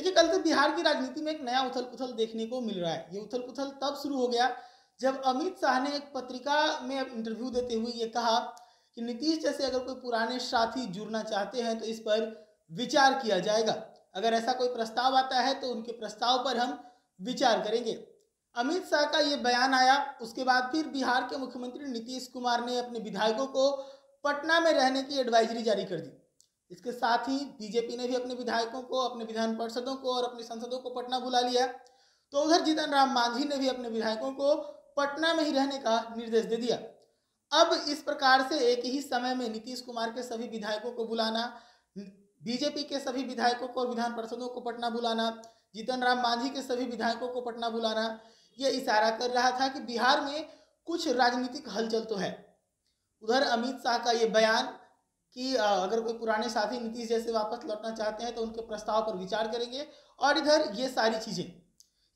देखिए, कल से बिहार की राजनीति में एक नया उथल-पुथल देखने को मिल रहा है। ये उथल-पुथल तब शुरू हो गया जब अमित शाह ने एक पत्रिका में इंटरव्यू देते हुए ये कहा कि नीतीश जैसे अगर कोई पुराने साथी जुड़ना चाहते हैं तो इस पर विचार किया जाएगा। अगर ऐसा कोई प्रस्ताव आता है तो उनके प्रस्ताव पर हम विचार करेंगे। अमित शाह का ये बयान आया, उसके बाद फिर बिहार के मुख्यमंत्री नीतीश कुमार ने अपने विधायकों को पटना में रहने की एडवाइजरी जारी कर दी। इसके साथ ही बीजेपी ने भी अपने विधायकों को, अपने विधान पार्षदों को और अपनी सांसदों को पटना बुला लिया। तो उधर जीतन राम मांझी ने भी अपने विधायकों को पटना में ही रहने का निर्देश दे दिया। अब इस प्रकार से एक ही समय में नीतीश कुमार के सभी विधायकों को बुलाना, बीजेपी के सभी विधायकों को और विधान पार्षदों को पटना बुलाना, जीतन राम मांझी के सभी विधायकों को पटना बुलाना, यह इशारा कर रहा था कि बिहार में कुछ राजनीतिक हलचल तो है। उधर अमित शाह का ये बयान कि अगर कोई पुराने साथी नीतीश जैसे वापस लौटना चाहते हैं तो उनके प्रस्ताव पर विचार करेंगे, और इधर ये सारी चीज़ें,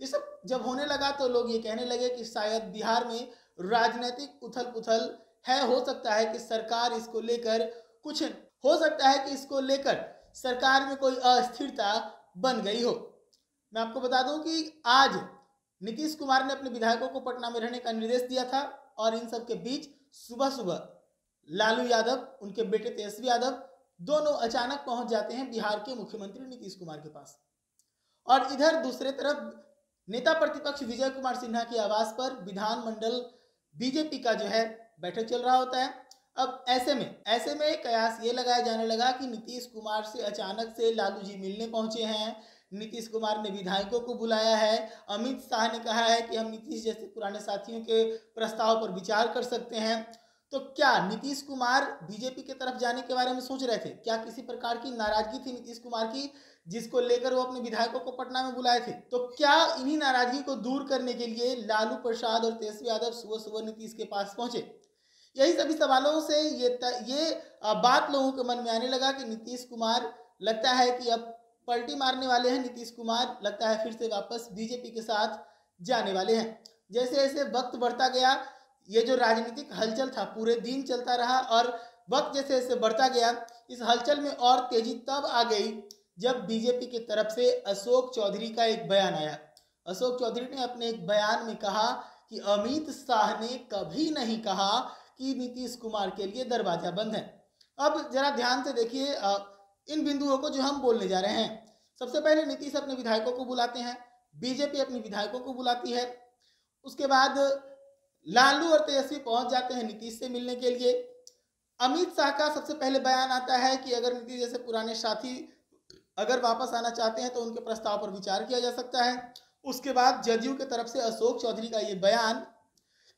ये सब जब होने लगा तो लोग ये कहने लगे कि शायद बिहार में राजनीतिक उथल पुथल है। हो सकता है कि सरकार इसको लेकर कुछ, हो सकता है कि इसको लेकर सरकार में कोई अस्थिरता बन गई हो। मैं आपको बता दूं कि आज नीतीश कुमार ने अपने विधायकों को पटना में रहने का निर्देश दिया था, और इन सब के बीच सुबह सुबह लालू यादव, उनके बेटे तेजस्वी यादव, दोनों अचानक पहुंच जाते हैं बिहार के मुख्यमंत्री नीतीश कुमार के पास। और इधर दूसरे तरफ नेता प्रतिपक्ष विजय कुमार सिन्हा के आवास पर विधानमंडल बीजेपी का जो है बैठक चल रहा होता है। अब ऐसे में कयास ये लगाया जाने लगा कि नीतीश कुमार से अचानक से लालू जी मिलने पहुंचे हैं, नीतीश कुमार ने विधायकों को बुलाया है, अमित शाह ने कहा है कि हम नीतीश जैसे पुराने साथियों के प्रस्ताव पर विचार कर सकते हैं। तो क्या नीतीश कुमार बीजेपी की तरफ जाने के बारे में सोच रहे थे? क्या किसी प्रकार की नाराजगी थी नीतीश कुमार की, जिसको लेकर वो अपने विधायकों को पटना में बुलाए थे? तो क्या इन्हीं नाराजगी को दूर करने के लिए लालू प्रसाद और तेजस्वी यादव सुबह सुबह नीतीश के पास पहुंचे? यही सभी सवालों से ये बात लोगों के मन में आने लगा कि नीतीश कुमार, लगता है कि अब पलटी मारने वाले हैं। नीतीश कुमार लगता है फिर से वापस बीजेपी के साथ जाने वाले हैं। जैसे जैसे वक्त बढ़ता गया, ये जो राजनीतिक हलचल था पूरे दिन चलता रहा, और वक्त जैसे जैसे बढ़ता गया, इस हलचल में और तेजी तब आ गई जब बीजेपी की तरफ से अशोक चौधरी का एक बयान आया। अशोक चौधरी ने अपने एक बयान में कहा कि अमित शाह ने कभी नहीं कहा कि नीतीश कुमार के लिए दरवाजा बंद है। अब जरा ध्यान से देखिए इन बिंदुओं को जो हम बोलने जा रहे हैं। सबसे पहले नीतीश अपने विधायकों को बुलाते हैं, बीजेपी अपने विधायकों को बुलाती है। उसके बाद लालू और तेजस्वी पहुंच जाते हैं नीतीश से मिलने के लिए। अमित शाह का सबसे पहले बयान आता है कि अगर नीतीश जैसे पुराने साथी अगर वापस आना चाहते हैं तो उनके प्रस्ताव पर विचार किया जा सकता है। उसके बाद जदयू की तरफ से अशोक चौधरी का ये बयान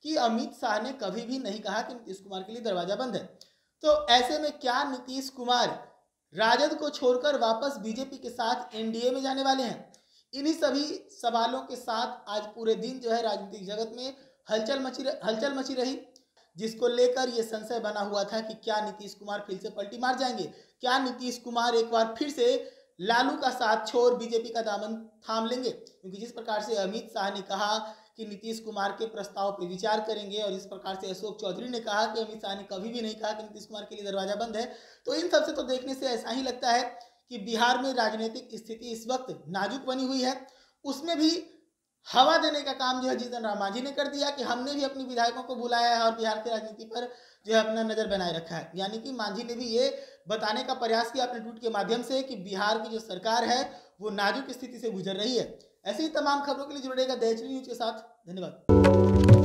कि अमित शाह ने कभी भी नहीं कहा कि नीतीश कुमार के लिए दरवाजा बंद है। तो ऐसे में क्या नीतीश कुमार राजद को छोड़कर वापस बीजेपी के साथ एनडीए में जाने वाले हैं? इन्हीं सभी सवालों के साथ आज पूरे दिन जो है राजनीतिक जगत में हलचल मची रही, जिसको लेकर ये संशय बना हुआ था कि क्या नीतीश कुमार फिर से पलटी मार जाएंगे, क्या नीतीश कुमार एक बार फिर से लालू का साथ छोड़ बीजेपी का दामन थाम लेंगे। क्योंकि जिस प्रकार से अमित शाह ने कहा कि नीतीश कुमार के प्रस्ताव पर विचार करेंगे, और इस प्रकार से अशोक चौधरी ने कहा कि अमित शाह ने कभी भी नहीं कहा कि नीतीश कुमार के लिए दरवाजा बंद है, तो इन सबसे तो देखने से ऐसा ही लगता है कि बिहार में राजनीतिक स्थिति इस वक्त नाजुक बनी हुई है। उसमें भी हवा देने का काम जो है जीतन राम मांझी ने कर दिया कि हमने भी अपने विधायकों को बुलाया है और बिहार की राजनीति पर जो है अपना नजर बनाए रखा है। यानी कि मांझी ने भी ये बताने का प्रयास किया अपने ट्वीट के माध्यम से कि बिहार की जो सरकार है वो नाजुक स्थिति से गुजर रही है। ऐसी ही तमाम खबरों के लिए जुड़ेगा द एच न्यूज के साथ। धन्यवाद।